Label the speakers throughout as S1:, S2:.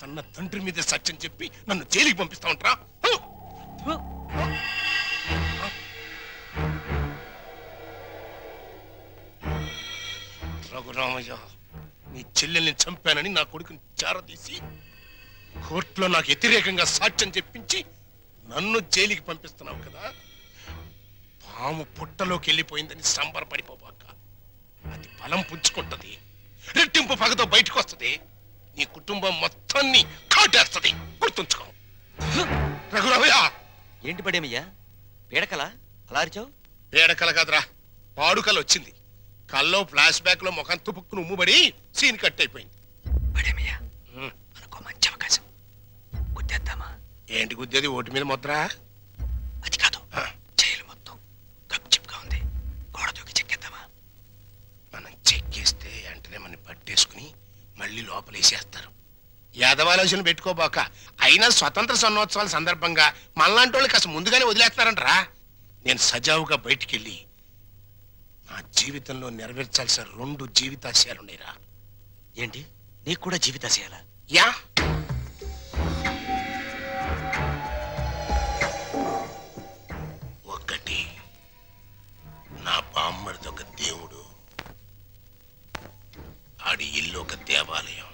S1: కన్న తండ్రి మీద సత్యం చెప్పి నన్ను జైలుకి పంపిస్తా ఉంటారా? రఘురామయ్య, నీ చెల్లెల్ని చంపానని నా కొడుకుని చేరదీసి కోర్టులో నాకు వ్యతిరేకంగా సాక్ష్యం చెప్పించి నన్ను జైలుకి పంపిస్తున్నావు కదా. పాము పుట్టలోకి వెళ్ళిపోయిందని సంబరపడిపోబాక. అది బలం పుంజుకుంటది, రెట్టింపు పగతో బయటకు వస్తుంది, నీ కుటుంబం మొత్తాన్ని కాటేస్తుంది. గుర్తుంచుకో. రఘురామయ్య.
S2: ఏంటి పడేమయ్యా, పీడకల అలా అరిచావు?
S1: పీడకల కాదురా, పాడుకల వచ్చింది. కల్లో ఫ్లాష్ బ్యాక్ లో ముఖం తుపుక్కును ఉమ్ముబడి సీన్ కట్ అయిపోయింది.
S2: పడేమయ్యా, మనకు మంచి అవకాశం. గుద్దేద్దామా?
S1: ఏంటి గుద్దేది? ఓటు మీద ముద్ర?
S2: అది కాదు, జైలు మొత్తం గప్చిప్గా ఉంది, గోడ దూకి చెక్కేద్దామా?
S1: మనం చెక్కేస్తే వెంటనే మనం పట్టేసుకుని మళ్ళీ లోపలేసేస్తారు. యాదవాలోచన పెట్టుకోబాక. అయినా స్వతంత్ర సన్నోత్సవాల సందర్భంగా మనలాంటి వాళ్ళు కాస్త ముందుగానే వదిలేస్తున్నారంటరా. నేను సజావుగా బయటికెళ్ళి నా జీవితంలో నెరవేర్చాల్సిన 2 జీవితాశయాలున్నాయిరా.
S2: ఏంటి, నీకు కూడా జీవితాశయాలా?
S1: యా. ఒకటి, నా బామ్మడిది ఒక దేవుడు, ఆడి ఇల్లు ఒక దేవాలయం.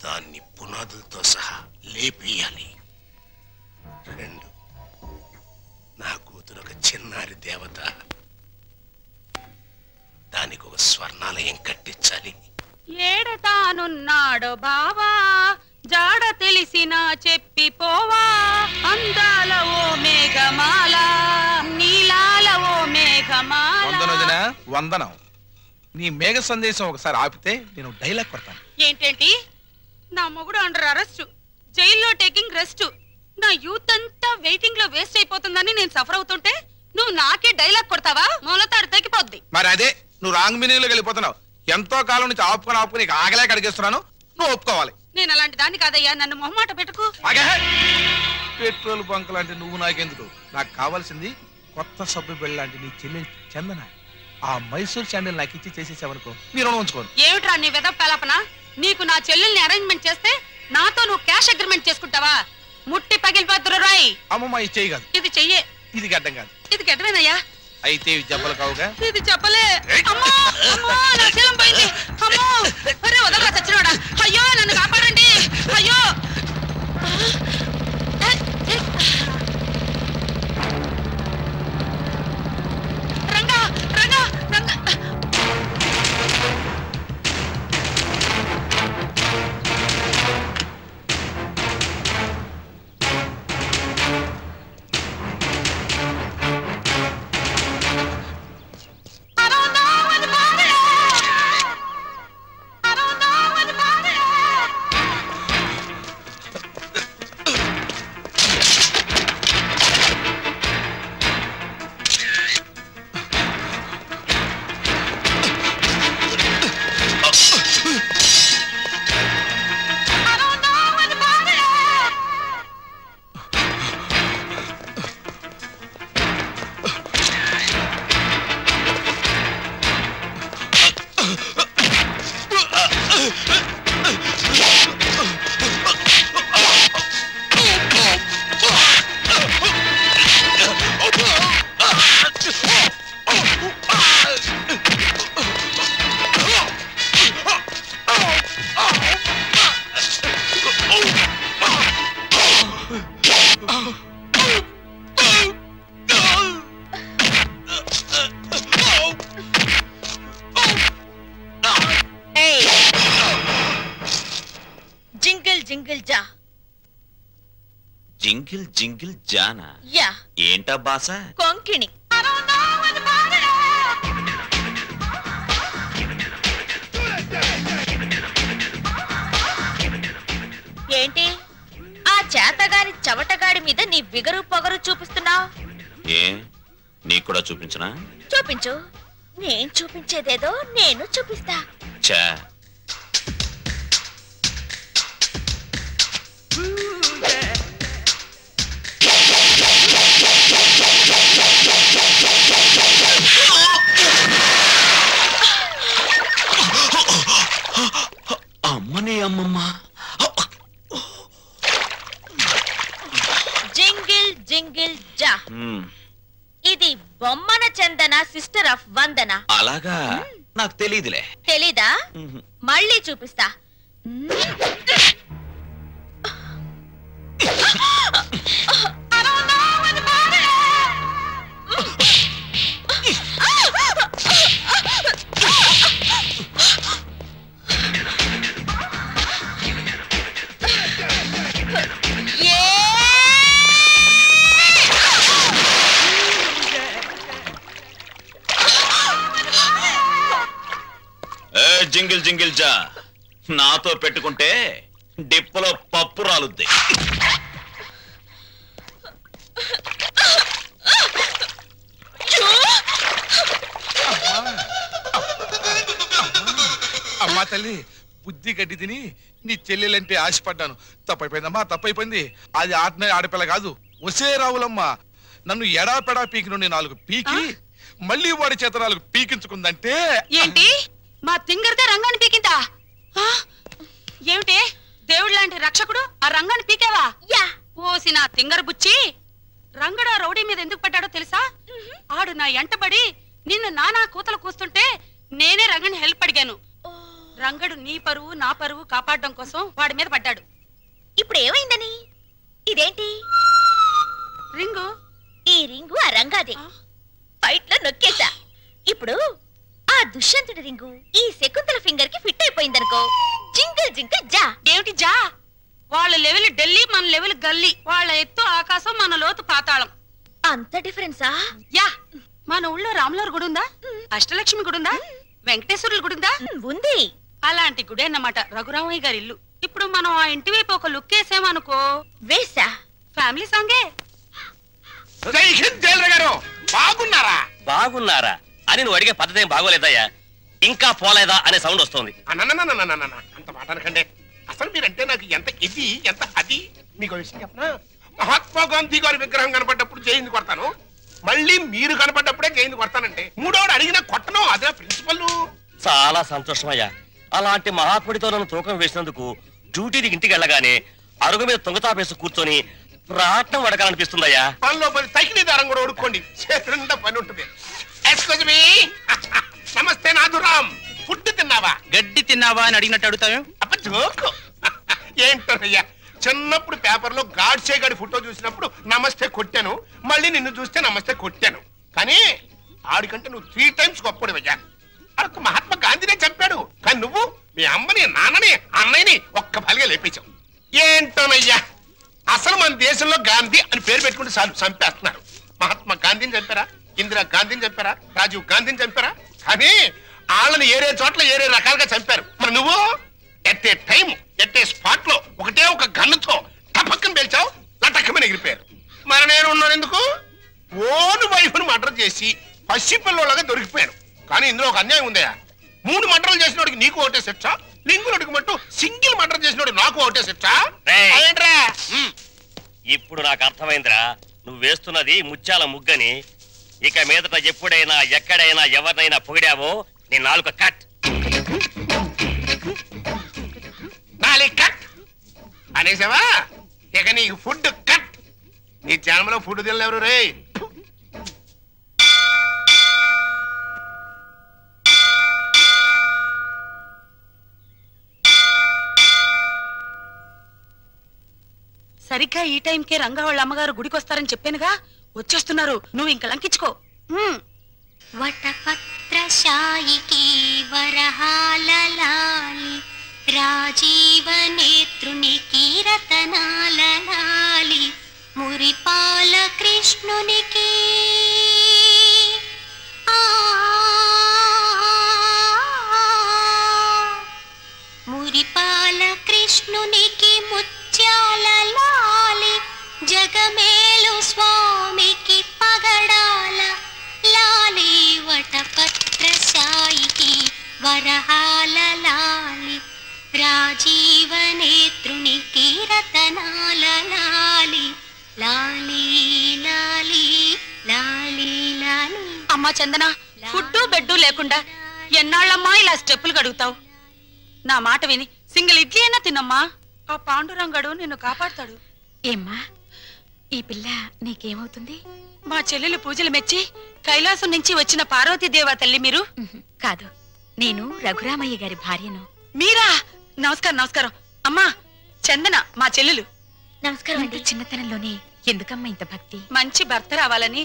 S1: దాన్ని పునాదులతో సహా లేపేయాలి. 2, నా కూతురు ఒక చిన్నారి దేవత, దానికి ఒక స్వర్ణాలయం కట్టించాలి.
S3: ఏడతానున్నాడు బావా, జాడ తెలిసినా చెప్పిపోవా, అందాల ఓ మేఘమాల, నీలాల ఓ మేఘమాల.
S4: వందనం. నీ మేఘ సందేశం ఒకసారి ఆపితే నేను డైలాగ్ కొడతాను.
S3: ఏంటేంటి? నా మొగుడు అండర్ అరెస్ట్, జైల్లో టేకింగ్ రెస్ట్, నా యూత్ అంతా వెయిటింగ్ లో వేస్ట్ అయిపోతుందని నేను సఫర్ అవుతుంటే నువ్వు నాకే డైలాగ్ కొడతావా? మూలతాడు తగ్గిపోద్ది.
S4: మరి అదే, నువ్వు రాంగ్ మీనింగ్ లోకి వెళ్ళిపోతున్నావు. ఎంతో కాలం నుంచి ఆపుకొని ఆగలేక అడిగేస్తున్నాను, నువ్వు ఒప్పుకోవాలి.
S3: నేను అలాంటి దాన్ని కాదయ్యా, నన్ను మొహమాట పెట్టుకు.
S4: పెట్రోల్ బంక్ లాంటి నువ్వు నాకెందుకు? నాకు కావాల్సింది కొత్త సబ్బు బిళ్ళ లాంటి నీ చెల్లెలు చందన. ఆ మైసూర్ శాండిల్ నాకు ఇచ్చి చేసేసావనుకో, నీ రుణం ఉంచుకోను.
S3: ఏమిట్రా నీ వెదవ పేలాపన? నీకు నా చెల్లెల్ని అరేంజ్మెంట్ చేస్తే నాతో నువ్వు క్యాష్ అగ్రిమెంట్ చేసుకుంటావా? ముట్టి పగిలిపోతురు రాయ్.
S4: అమ్మమ్మ ఇది చెయ్యి కాదు,
S3: ఇది చెయ్యే.
S4: ఇది గడ్డం కాదు,
S3: ఇది గడ్డమేనయ్యా.
S4: అయితే ఇవి జబ్బలు కావుగా.
S3: ఇది చెప్పలే. అమ్మో అమ్మో, నా శీలం పోయింది. అమ్మో, అరే వదలరా చచ్చినోడా. అయ్యో నన్ను కాపాడండి. అయ్యో రంగా రంగా రంగా.
S5: జింగిల్ జింగిల్ జానా?
S3: యా.
S5: ఏంటా బాస?
S3: కొంకిణి. ఏంటి ఆ చేతగారి చవటగాడి మీద నీ బిగరు పొగరు చూపిస్తున్నావు?
S5: ఏ, నీకు కూడా చూపించనా?
S3: చూపించు. నేను చూపించేదేదో నేను చూపిస్తా.
S5: చా, అమ్మ
S6: వందన సిస్టర్ ఆఫ్ వందన.
S5: అలాగా నాకు తెలీదులే.
S6: తెలీదా? మళ్ళీ చూపిస్తా.
S5: జింగిల్ జింగిల్ జా, నాతో పెట్టుకుంటే డిప్పలో పప్పు రాలుద్ది.
S4: అమ్మా తల్లి, బుద్ధి గడ్డి తిని నీ చెల్లెలంటే ఆశపడ్డాను. తప్పైపోయిందమ్మా, తప్పైపోయింది. అది ఆడపిల్ల కాదు, ఒసే రావులమ్మ. నన్ను ఎడాపెడా పీకి నుండి 4 పీకి మళ్ళీ వాడి చేత 4 పీకించుకుందంటే.
S3: ఏంటి మా తింగర్దే రంగాన్ని పీకిందా? ఏమిటి దేవుడు లాంటి రక్షకుడు ఆ రంగాన్ని పీకావా? ఓసి నా తింగర్ బుచ్చి, రంగడు ఆ రౌడీ మీద ఎందుకు పడ్డాడో తెలుసా? ఆడు నా ఎంటబడి నిన్ను నానా కూతలు కూస్తుంటే నేనే రంగని హెల్ప్ అడిగాను. రంగడు నీ పరువు నా పరువు కాపాడడం కోసం వాడి మీద పడ్డాడు.
S6: ఇప్పుడు ఏమైందని? ఇదేంటి
S3: రింగు?
S6: ఈ రింగు ఆ రంగాదే. ఫైట్ లో నొక్కేసా. ఇప్పుడు ఆ దుష్యంతుడి రింగు ఈ శకుంతల ఫింగర్ కి ఫిట్ అయిపోయిందనుకో. జింగిల్ జింగిల్ జా.
S3: ఏమిటి జా? వాళ్ళ లెవెల్ ఢిల్లీ, మన లెవెల్ గల్లీ. వాళ్ళ ఎత్తు ఆకాశం, మన లోతు పాతాళం.
S6: అంత డిఫరెన్సా?
S3: యా. మన ఊళ్ళో రాములవారి గుడి ఉందా? అష్టలక్ష్మి గుడి ఉందా? వెంకటేశ్వరుల గుడి ఉందా?
S6: ఉంది.
S3: అలాంటి గుడి అన్నమాట రఘురామయ్య గారి ఇల్లు. ఇప్పుడు మనం ఆ ఇంటి వైపు ఒక లుక్ వేసామనుకో.
S6: వేసా.
S3: ఫ్యామిలీ సాంగే.
S1: జై హింద్ జైలర్ గారు, బాగున్నారా?
S7: బాగున్నారా అని నువ్వు అడిగే పద్ధతి ఏం బాగోలేదయ్యా. ఇంకా పోలేదా అనే సౌండ్ వస్తుంది.
S1: అంత మాట అనకండి. అసలు మీరంటే నాకు ఎంత ఇది ఎంత అది. మీకు విషయం చెప్పనా? మహాత్మా గాంధీ గారి విగ్రహం కనపడ్డప్పుడు జైలు కొడతాను, మళ్ళీ మీరు కనపడ్డప్పుడే జైలు కొడతానంటే మూడోడు అడిగినా కొట్టను. అదే ప్రిన్సిపల్.
S7: చాలా సంతోషమయ్యా. అలాంటి మహాత్ముడితో నన్ను తూకం వేసినందుకు డ్యూటీకి ఇంటికి వెళ్ళగానే అరుగు మీద తొంగతాపేసి కూర్చొని రాట్నం వడకాలనిపిస్తుందయ్యా.
S1: పనిలో పని తగిలి దారం కూడా ఉడుకోండి, చేతులుండా పని ఉంటుంది. Excuse me. నమస్తే నాథురామ్. ఫుడ్ తిన్నావా?
S2: గడ్డి తిన్నావా అని అడిగినట్టు అడుగుతావే.
S1: అప్ప జోకు. ఏంటోనయ్యా, చిన్నప్పుడు పేపర్లో గాడ్సే గాడి ఫోటో చూసినప్పుడు నమస్తే కొట్టాను, మళ్ళీ నిన్ను చూస్తే నమస్తే కొట్టాను. కానీ ఆడికంటే నువ్వు 3 టైమ్స్ గొప్పడివయ్యా. అరకు మహాత్మా గాంధీనే చంపాడు, కానీ నువ్వు మీ అమ్మని, నాన్నని, అన్నయ్యని ఒక్క బలిగా లేపేశావు. ఏంటోనయ్యా, అసలు మన దేశంలో గాంధీ అని పేరు పెట్టుకుంటే చాలు చంపేస్తున్నారు. మహాత్మా గాంధీని చంపారా? ఇందిరా గాంధీని చంపారా? రాజీవ్ గాంధీని చంపారా? కానీ వాళ్ళని ఏరే చోట్ల ఏరే రకాలుగా చంపారు. మరి నువ్వు at a time at a spot లో ఒకటే ఒక గన్నుతో టపక్కన పేల్చావు, లటక్కమని ఎగిరిపోయారు. మరి నేను ఉన్నాను ఎందుకు? ఓను వైఫ్ను మర్డర్ చేసి పసిపిల్లలాగా దొరికిపోయాను. కానీ ఇందులో ఒక అన్యాయం ఉందయా. 3 మర్డర్లు చేసినోడికి నీకు ఒకటే శిక్ష, లింగులుడికి మట్టు సింగిల్ మర్డర్ చేసినోడు నాకు ఒకటే శిక్ష. ఏంట్రా?
S7: ఇప్పుడు నాకు అర్థమైందిరా, నువ్వు వేస్తున్నది ముత్యాల ముగ్గని. ఇక మీదట ఎప్పుడైనా ఎక్కడైనా ఎవరినైనా పొగిడావో నీ నాలుక కట్.
S1: నాలుగు కట్ అనేసావా? ఇక నీకు ఫుడ్ కట్. నీ జన్మలో ఫుడ్ తినలేరు రే.
S3: సరిగ్గా ఈ టైంకే రంగా వాళ్ళ అమ్మగారు గుడికి వస్తారని చెప్పానుగా, వచ్చేస్తున్నారు. నువ్వు ఇంక లంకించుకో.
S6: వటపత్రశాయికి వరహాలలాలి, రాజీవ నేత్రునికి రతనాలలాలి, మురిపాల కృష్ణునికి మురిపాల కృష్ణునికి ముత్యాల లాలి, జగమేలు స్వామికి పగడాల లాలి, వటపత్రశాయికి వరహాల లాలి, రాజీవ నేత్రునికి రతనాల లాలి, లాలి లాలి లాలి లాలి.
S3: అమ్మా చందన, ఫుడ్డు బెడ్డు లేకుండా ఎన్నాళ్ళమ్మా ఇలా స్టెప్పులు గడుగుతావు? నా మాట విని సింగిల్ ఇడ్లీ అయినా తిన్నమ్మా. ఆ పాండురంగడు నిన్ను కాపాడతాడు.
S6: ఏమ్మా, ఈ పిల్ల నీకేమవుతుంది?
S3: మా చెల్లెలు పూజలు మెచ్చి కైలాసం నుంచి వచ్చిన పార్వతీదేవా తల్లి మీరు?
S6: కాదు, నేను రఘురామయ్య గారి భార్యను.
S3: మీరా? నమస్కారం నమస్కారం. అమ్మా చందన మా చెల్లెలు.
S6: నమస్కారం అండి. చిన్నతనంలోనే ఎందుకమ్మా ఇంత భక్తి?
S3: మంచి భర్త రావాలని,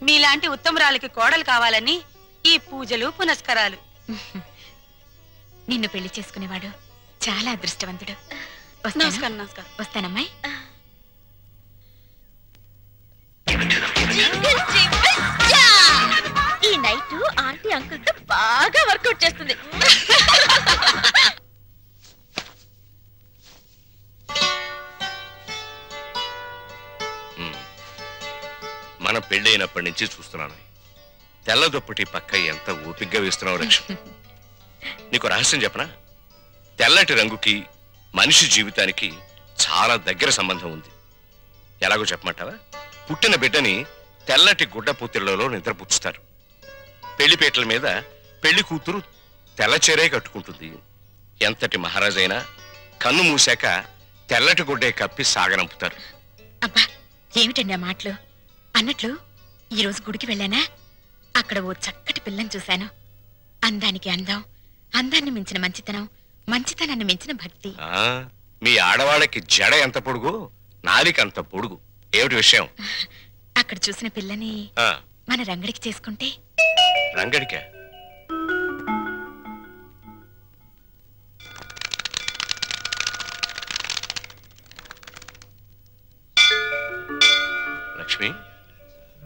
S3: మీలాంటి ఉత్తమరాలకి కోడలు కావాలని ఈ పూజలు పునస్కారాలు.
S6: నిన్ను పెళ్లి చేసుకునేవాడు చాలా అదృష్టవంతుడు.
S3: నమస్కారం నమస్కారం.
S6: వస్తానమ్మాయి. ఈ నైట్ ఆంటీ అంకుల్ తో బాగా వర్కౌట్ చేస్తుంది.
S1: మన పెళ్ళైనప్పటి నుంచి చూస్తున్నాను. తెల్ల దుప్పటి పక్క ఎంత ఓపిగ్గా వేస్తున్నావు లక్ష్మి. నీకు రహస్యం చెప్పనా? తెల్లటి రంగుకి మనిషి జీవితానికి చాలా దగ్గర సంబంధం ఉంది. ఎలాగో చెప్పమంటావా? పుట్టిన బిడ్డని తెల్లటి గుడ్డ పూతిళ్లలో నిద్రపుచ్చుతారు. పెళ్లిపేటల మీద పెళ్లి కూతురు తెల్లచీరే కట్టుకుంటుంది. ఎంతటి మహారాజైనా కన్ను మూసాక తెల్లటి గుడ్డే కప్పి సాగనంపుతారు.
S6: అబ్బా ఏమిటండి ఆ మాటలు? అన్నట్లు ఈరోజు గుడికి వెళ్ళానా, అక్కడ ఓ చక్కటి పిల్లని చూశాను. అందానికి అందం, అందాన్ని మించిన మంచితనం, మంచితనాన్ని మించిన భక్తి.
S1: మీ ఆడవాళ్ళకి జడ ఎంత పొడుగు, నాలిక అంత పొడుగు. ఏమిటి విషయం?
S6: అక్కడ చూసిన పిల్లని మన రంగడికి చేసుకుంటే.
S1: రంగడికా? లక్ష్మి,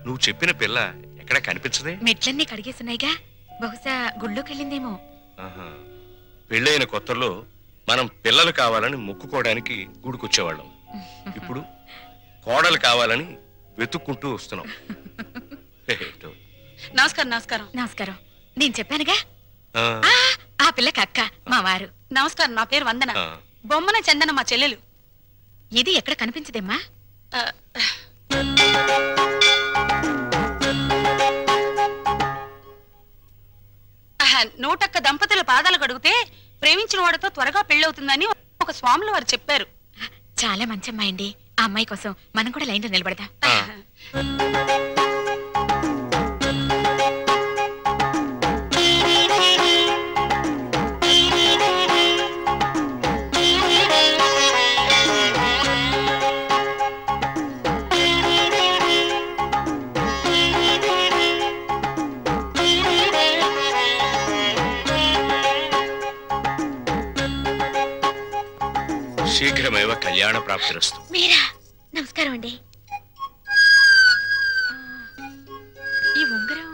S1: నువ్వు చెప్పిన పిల్ల ఎక్కడ కనిపించదే?
S6: మెట్లన్నీ కడిగేస్తున్నాయిగా, బహుశా గుళ్ళోకి వెళ్ళిందేమో.
S1: పెళ్ళైన కొత్తలో మనం పిల్లలు కావాలని మొక్కుకోవడానికి గుడికొచ్చేవాళ్ళం. ఇప్పుడు కోడలు కావాలని వెతుక్కుంటూ వస్తున్నాం.
S3: నమస్కారం నమస్కారం.
S6: నమస్కారం. నేను చెప్పానుగా ఆ పిల్లకి అక్క, మా వారు.
S3: నమస్కారం. నా పేరు వందన. బొమ్మన చందన మా చెల్లెలు.
S6: ఇది ఎక్కడ కనిపించదేమ్మా?
S3: నూటొక్క దంపతుల పాదాలు కడిగితే ప్రేమించిన వాడితో త్వరగా పెళ్ళవుతుందని ఒక స్వాములు వారు చెప్పారు.
S6: చాలా మంచి అమ్మాయి అండి. ఆ అమ్మాయి కోసం మనం కూడా లైన్లో నిలబడదాం.
S1: శీఘ్రమేవ కళ్యాణ ప్రాప్తిరస్తు.
S6: మీరా? నమస్కారం అండి. ఈ ఉంగరం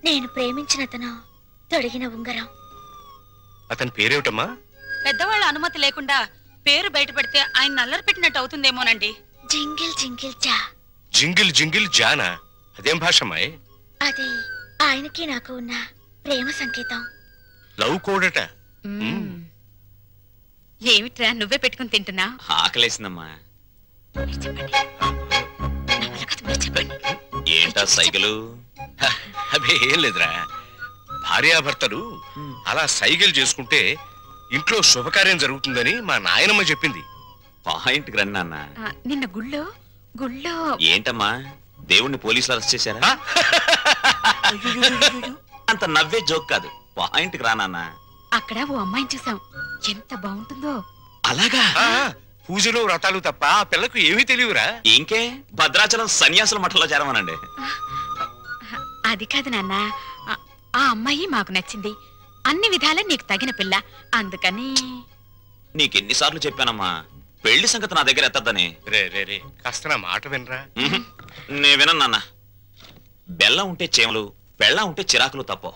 S6: నేను ప్రేమించిన అతను తొడిగిన ఉంగరం.
S1: అతని పేరేమిటమ్మా?
S3: పెద్దవాళ్ళ అనుమతి లేకుండా పేరు బయట పెడితే ఆయన నల్లరి పెట్టినట్టు అవుతుందేమోనండి.
S6: జింగిల్ జింగిల్ జా.
S1: జింగిల్ జింగిల్ జానా? అదేం భాషమ్మాయ్?
S6: అది ఆయనకి నాకు ఉన్న ప్రేమ సంకేతం.
S1: లవ్ కోడట.
S6: ఏమిట్రా నువ్వే పెట్టుకుని తింటున్నా?
S5: ఆకలేసిందమ్మా.
S6: చెప్పండి.
S5: ఏంటా సైకిలు?
S1: అదే ఏం లేదురా, భార్యాభర్తలు అలా సైకిల్ చేసుకుంటే ఇంట్లో శుభకార్యం జరుగుతుందని మా నాయనమ్మ చెప్పింది.
S5: పాయింట్కి రండి నాన్న.
S6: నిన్న గుళ్ళో
S5: ఏంటమ్మా, దేవుణ్ణి పోలీసులు అరెస్ట్ చేశారా? అంత నవ్వే జోక్ కాదు, పాయింట్కి రా నాన్న.
S6: అక్కడ ఓ అమ్మాయిని చూసాం, ఎంత బాగుంటుందో.
S5: అలాగా?
S1: పూజలు వ్రతాలు తప్ప ఆ పిల్లకు ఏమీ తెలియరా?
S5: ఇంకే భద్రాచలం సన్యాసుల మఠంలో చేరమనండి.
S6: అది కాదు నాన్న, ఆ అమ్మాయి మాకు నచ్చింది. అన్ని విధాలా నీకు తగిన పిల్ల, అందుకని.
S5: నీకెన్నిసార్లు చెప్పానమ్మా పెళ్లి సంగతి నా దగ్గర ఎత్తద్దని.
S1: రే రే రే, కాస్త నా మాట వినరా.
S5: నే వినను నాన్న. బెల్లం ఉంటే చేమలు, బెల్లం ఉంటే చిరాకులు తప్ప.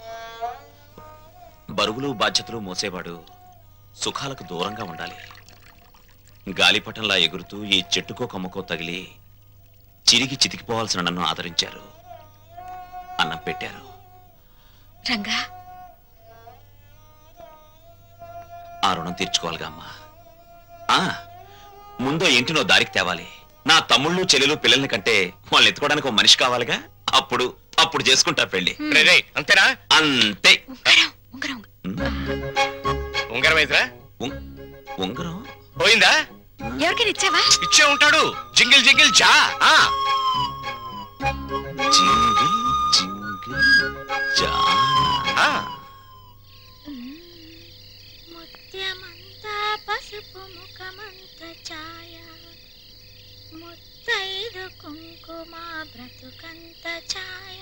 S5: బరువులు బాధ్యతలు మోసేవాడు సుఖాలకు దూరంగా ఉండాలి. గాలిపటంలా ఎగురుతూ ఈ చెట్టుకో కొమ్మకో తగిలి చిరిగి చితికిపోవాల్సిన నన్ను ఆదరించారు, అన్నం పెట్టారు.
S6: రంగా,
S5: ఆ రుణం తీర్చుకోవాలిగా అమ్మా. ముందో ఇంటినో దారికి తేవాలి. నా తమ్ముళ్ళు చెల్లెలు పిల్లల్ని కంటే వాళ్ళని ఎత్తుకోవడానికి ఒక మనిషి కావాలిగా. అప్పుడు చేసుకుంటా పెళ్లి.
S1: అంతేనా?
S5: అంతే.
S1: ఉంగరం అయితేరా?
S5: ఉంగరం
S1: పోయిందా?
S6: ఎవరికైనా ఇచ్చావా?
S1: ఇచ్చే ఉంటాడు. జింగిల్ జింగిల్ జా.
S5: జింగిల్ జింగిల్ జానా.
S8: ముత్యమంతా పసుపు ముఖమంత ఛాయ ముత్తైదు కుంకుమ బ్రతుకంత ఛాయ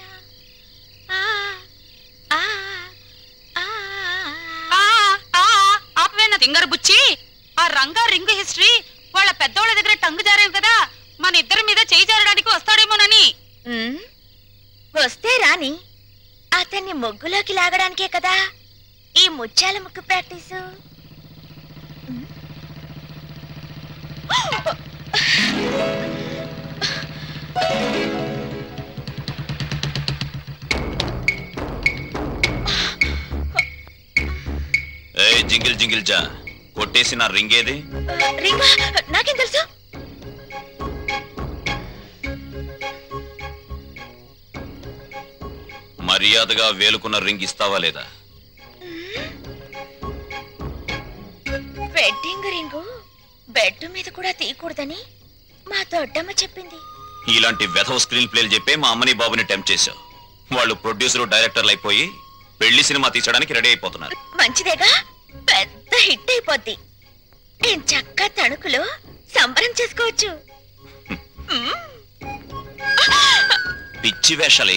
S3: ఆపవేనా తింగర్ బుచ్చి? ఆ రంగా రింగ్ హిస్టరీ వాళ్ళ పెద్దోళ్ళ దగ్గర టంగు జారేవు కదా, మన ఇద్దరి మీద చేయి జారడానికి వస్తాడేమోనని.
S8: వస్తే రాని, అతన్ని ముగ్గులోకి లాగడానికే కదా ఈ ముత్యాల ముగ్గు ప్రాక్టీసు.
S5: జింగిల్ జింగిల్ జా, కొట్టేసి నా రింగ్ ఏది?
S8: రింగా నాకేం తెలుసు?
S5: మర్యాదగా వేలుకున్న రింగ్ ఇస్తావా లేదా?
S8: వెడ్డింగ్ రింగు బెడ్ మీద కూడా తీయకూడదని మా దొడ్డమ్మ చెప్పింది.
S5: ఇలాంటి వెధవ స్క్రీన్ ప్లేలు చెప్పే మా అమ్మని బాబుని టెంప్ట్ చేశావు. వాళ్ళు ప్రొడ్యూసర్ డైరెక్టర్లు అయిపోయి పెళ్లి సినిమా తీసడానికి రెడీ అయిపోతున్నారు.
S8: మంచిదేగా, పెద్ద హిట్ అయిపోద్ది. నేను చక్కగా తణుకులో సంబరం చేసుకోవచ్చు.
S5: పిచ్చి వేషాలు